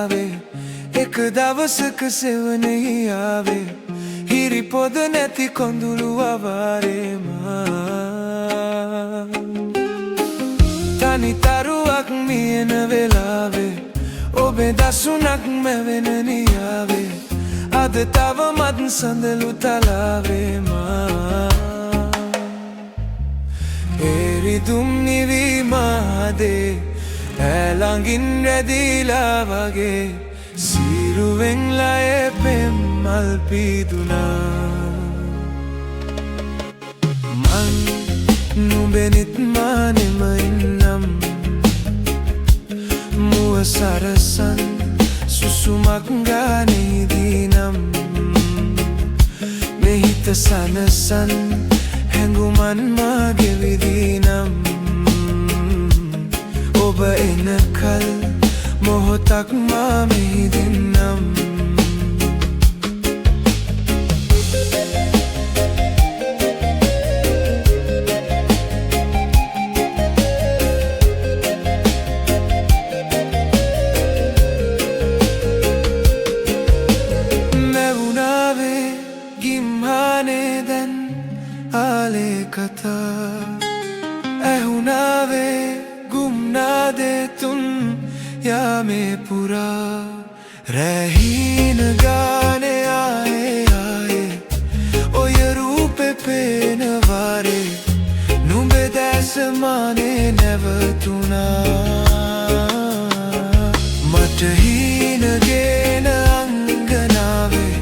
ආවේ එක දවසක සෙවණෙහි ආවේ හිරි පොද නැති කොඳුළු අවාරේ මා තනි තරුවක් මියන වෙලාවේ ඔබේ දසුනක් මැවෙන නියාවේ අද තවමත් සඳලු තලාවේ මා එරිදුම් නිවීමාදේ ඇළඟින් රැදිලා වගේ සිරුවෙන් ලයේ පෙම්මල් පීදුනා මං නුඹෙනිත් මානෙම ඉන්නම් මුව සරසන් සුසුමක් ගානේදී නම් මෙහිත සනසන් හැඟුමන් මාගේ විදී නම් ඔබ එනකල් මොහොතක් මා මෙහිදින්නම් මැවුනාවේ ගිම්හානේ දැන් ආලේ කතා ඇහුනාවේ ගුම්නාදේ තුන් යාමේ පුරා රැහීන ගානේ ආයේ ආයේ ඔය රූපේ පේන වාරේ නුඹේ දැස මානේ නැවතුනා මට හීනගෙන අංගනාවේ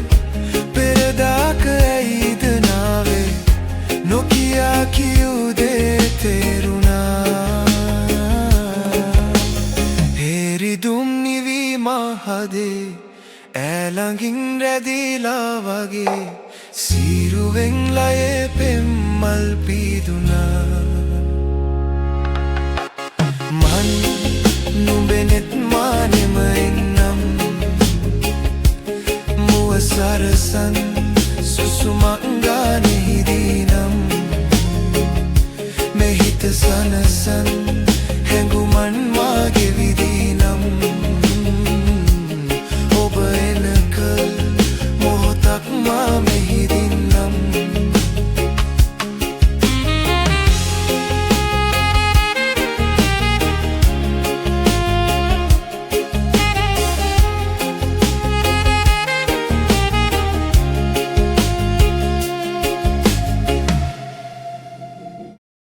පෙරදාක ඇයිද නාවේ නොකියා කියූ දේ තේරුණා එරිදුම් නිවීමහදේ ඇළඟින් රැදිලා වගේ සිරුවෙන් ලයේ පෙම්මල් පීදුනා මන් නුඹෙනෙත් මානෙම එන්න